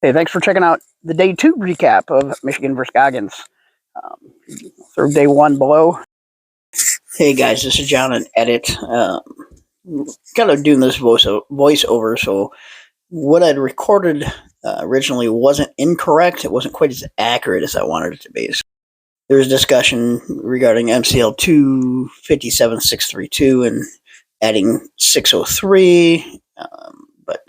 Hey, thanks for checking out the day 2 recap of Michigan versus Goggins. Through day 1 below. Hey guys, this is John and Edit. Kind of doing this voiceover, so what I'd recorded originally wasn't incorrect. It wasn't quite as accurate as I wanted it to be. So there was discussion regarding MCL 257632 and adding 603. But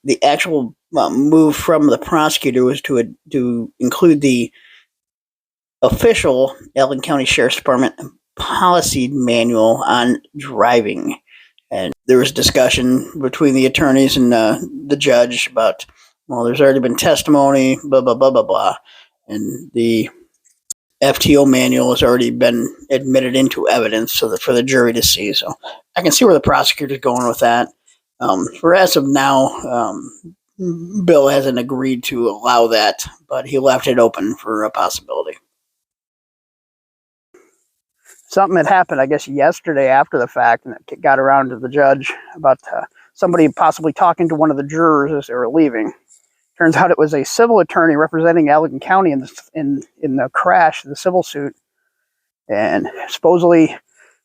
the actual move from the prosecutor was to include the official Allen County Sheriff's Department policy manual on driving. And there was discussion between the attorneys and the judge about, well, there's already been testimony, blah, blah, blah, blah, blah. And the FTO manual has already been admitted into evidence for the jury to see. So I can see where the prosecutor's going with that. For as of now, Bill hasn't agreed to allow that, but he left it open for a possibility. Something had happened, I guess, yesterday after the fact, and it got around to the judge about somebody possibly talking to one of the jurors as they were leaving. Turns out it was a civil attorney representing Allegan County in the crash, the civil suit, and supposedly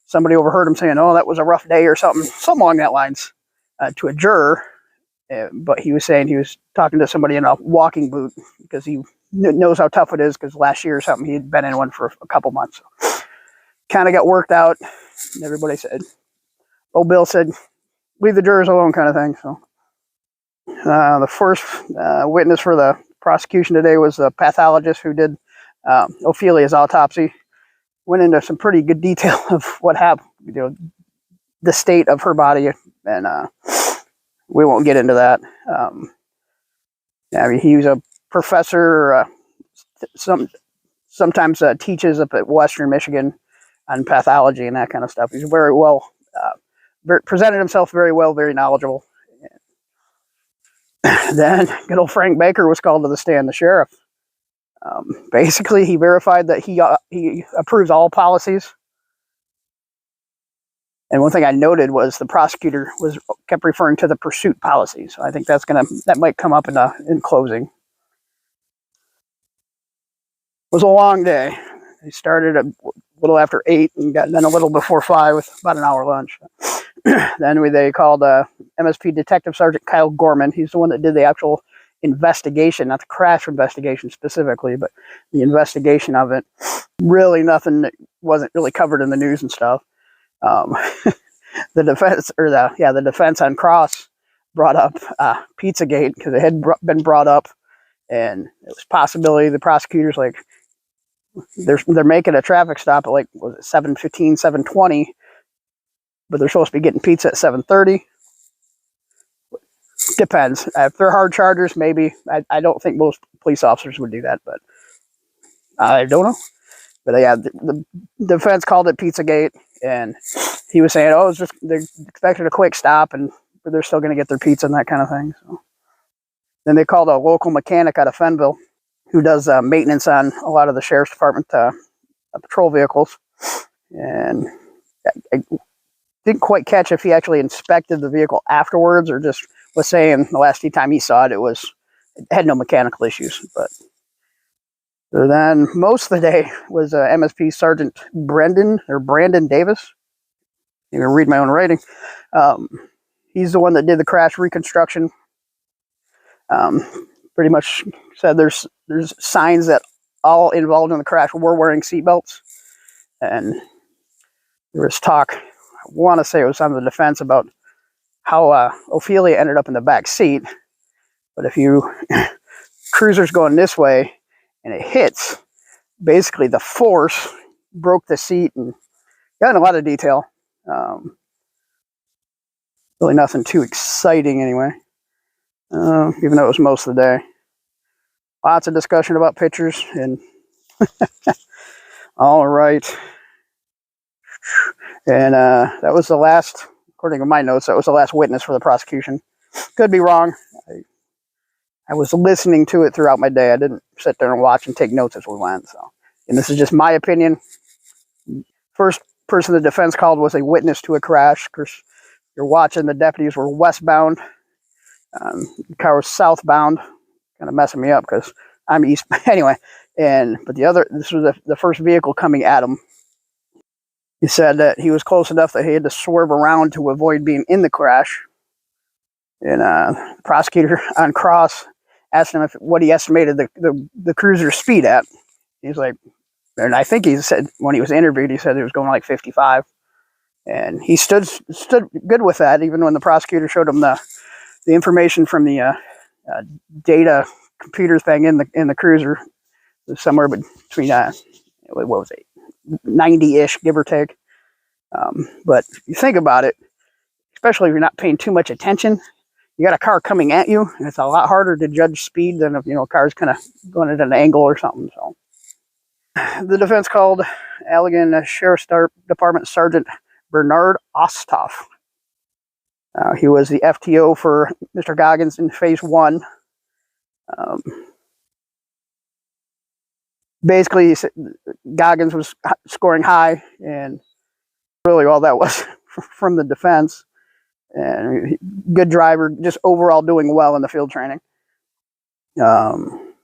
somebody overheard him saying, "Oh, that was a rough day," or something along that lines, to a juror. But he was saying he was talking to somebody in a walking boot because he knows how tough it is, because last year or something he had been in one for a couple months. So kind of got worked out. And everybody said, old Bill said, leave the jurors alone, kind of thing. So the first witness for the prosecution today was the pathologist who did Ophelia's autopsy. Went into some pretty good detail of what happened, the state of her body, and we won't get into that. I mean, he was a professor, sometimes teaches up at Western Michigan on pathology and that kind of stuff. He's very well, presented himself very well, very knowledgeable. Then good old Frank Baker was called to the stand, the sheriff. Basically, he verified that he approves all policies. And one thing I noted was the prosecutor kept referring to the pursuit policy. So I think that might come up in closing. It was a long day. He started a little after 8 and got done a little before 5 with about an hour lunch. Then they called MSP Detective Sergeant Kyle Gorman. He's the one that did the actual investigation, not the crash investigation specifically, but the investigation of it. Really nothing that wasn't really covered in the news and stuff. The defense on cross brought up Pizzagate because it had been brought up, and it was possibility the prosecutors they're making a traffic stop at 7:15, 7:20, but they're supposed to be getting pizza at 7:30. Depends. If they're hard chargers, maybe. I don't think most police officers would do that, but I don't know. But yeah, the defense called it Pizzagate, and he was saying, "Oh, they're expecting a quick stop, but they're still going to get their pizza and that kind of thing." So then they called a local mechanic out of Fenville who does maintenance on a lot of the sheriff's department patrol vehicles, and I didn't quite catch if he actually inspected the vehicle afterwards or just was saying the last time he saw it, it had no mechanical issues. But so then most of the day was MSP Sergeant Brandon Davis. You can read my own writing. He's the one that did the crash reconstruction. Pretty much said there's signs that all involved in the crash were wearing seatbelts. And there was talk, I want to say it was on the defense, about how Ophelia ended up in the back seat. But if cruiser's going this way and it hits, basically the force broke the seat, and got in a lot of detail. Really nothing too exciting anyway, even though it was most of the day. Lots of discussion about pictures, and all right. And that was the last, according to my notes, that was the last witness for the prosecution. Could be wrong. I was listening to it throughout my day. I didn't sit there and watch and take notes as we went. So, and this is just my opinion. First person the defense called was a witness to a crash. Of course, you're watching, the deputies were westbound. The car was southbound, kind of messing me up because I'm east anyway. But this was the first vehicle coming at him. He said that he was close enough that he had to swerve around to avoid being in the crash. And the prosecutor on cross asked him what he estimated the cruiser's speed at. He's like, and I think he said when he was interviewed, he said it was going like 55. And he stood good with that, even when the prosecutor showed him the information from the data computer thing in the cruiser, somewhere between what was it, 90-ish, give or take. But if you think about it, especially if you're not paying too much attention, you got a car coming at you, and it's a lot harder to judge speed than if a car's kind of going at an angle or something. So the defense called Allegan Sheriff's Department Sergeant Bernard Osthoff. He was the FTO for Mr. Goggins in Phase 1. Basically, Goggins was scoring high, and really all that was from the defense. And good driver, just overall doing well in the field training. On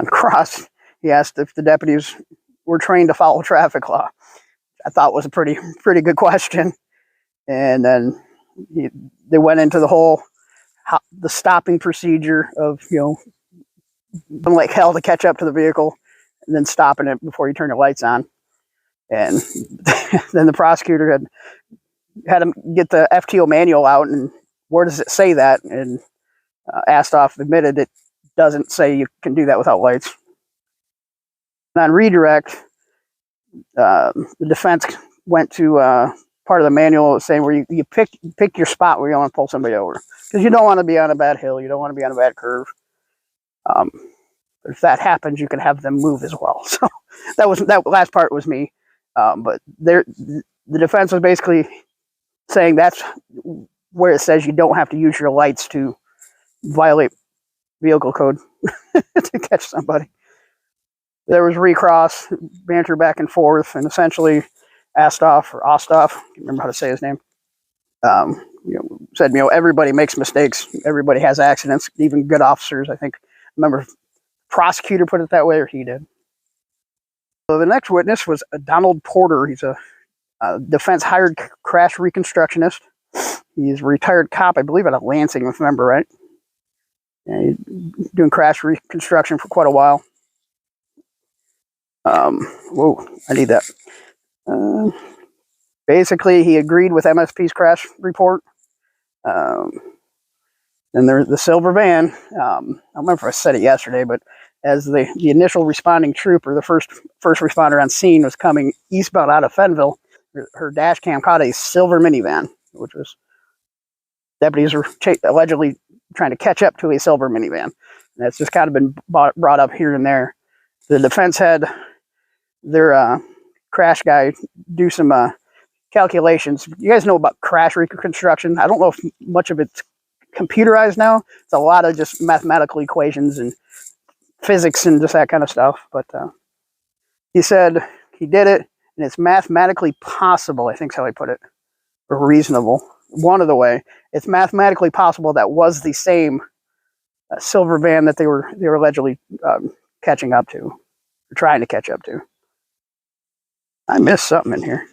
cross, he asked if the deputies were trained to follow traffic law. I thought was a pretty good question. And then they went into the stopping procedure of like hell to catch up to the vehicle, and then stopping it before you turn your lights on. And then the prosecutor had him get the FTO manual out, and where does it say that? And Osthoff admitted it doesn't say you can do that without lights. And on redirect, the defense went to part of the manual saying where you pick your spot where you want to pull somebody over, because you don't want to be on a bad hill, you don't want to be on a bad curve. If that happens, you can have them move as well. So that last part was me. But the defense was basically saying that's where it says you don't have to use your lights to violate vehicle code to catch somebody. There was recross, banter back and forth, and essentially Osthoff, I can't remember how to say his name, said, everybody makes mistakes, everybody has accidents, even good officers. I remember prosecutor put it that way, or he did. So the next witness was Donald Porter. He's a defense hired crash reconstructionist. He's a retired cop, I believe, out of Lansing, if I remember right. And he's doing crash reconstruction for quite a while. Whoa, I need that. Basically, he agreed with MSP's crash report. And there's the silver van. I don't remember if I said it yesterday, but as the initial responding trooper, the first responder on scene, was coming eastbound out of Fenville, her dash cam caught a silver minivan, which was deputies were allegedly trying to catch up to a silver minivan. And that's just kind of been brought up here and there. The defense had their crash guy do some calculations. You guys know about crash reconstruction. I don't know if much of it's computerized now. It's a lot of just mathematical equations and physics and just that kind of stuff. But he said he did it, and it's mathematically possible, I think is how he put it, or reasonable. One of the way, it's mathematically possible that was the same silver van that they were allegedly catching up to, or trying to catch up to. I missed something in here.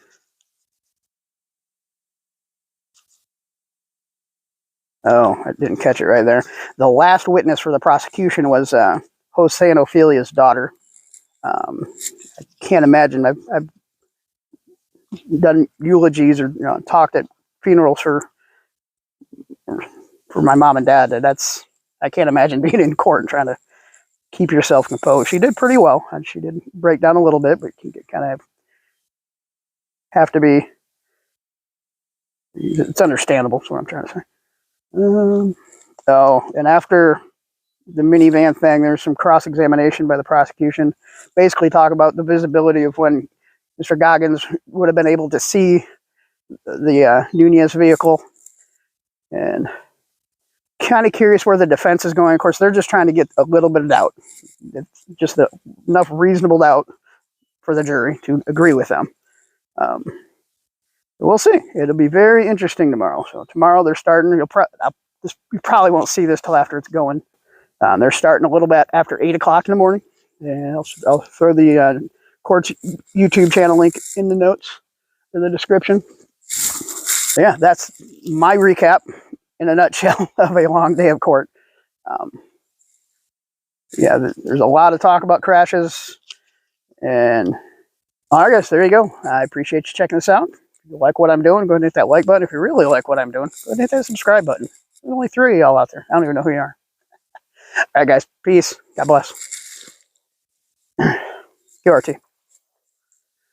Oh, I didn't catch it right there. The last witness for the prosecution was Jose and Ophelia's daughter. I can't imagine. I've done eulogies or talked at funerals for my mom and dad. I can't imagine being in court and trying to keep yourself composed. She did pretty well, and she did break down a little bit, but you kind of have to be. It's understandable. Is what I'm trying to say. And after the minivan thing, there's some cross-examination by the prosecution, basically talk about the visibility of when Mr. Goggins would have been able to see the Nunez vehicle, and kind of curious where the defense is going. Of course, they're just trying to get a little bit of doubt. It's just enough reasonable doubt for the jury to agree with them. We'll see. It'll be very interesting tomorrow. So tomorrow they're starting. You probably won't see this till after it's going. They're starting a little bit after 8 o'clock in the morning. And I'll throw the court's YouTube channel link in the notes in the description. Yeah, that's my recap in a nutshell of a long day of court. Yeah, there's a lot of talk about crashes. And I guess there you go. I appreciate you checking this out. If you like what I'm doing, go ahead and hit that like button. If you really like what I'm doing, go ahead and hit that subscribe button. There's only 3 of y'all out there. I don't even know who you are. All right, guys. Peace. God bless. QRT.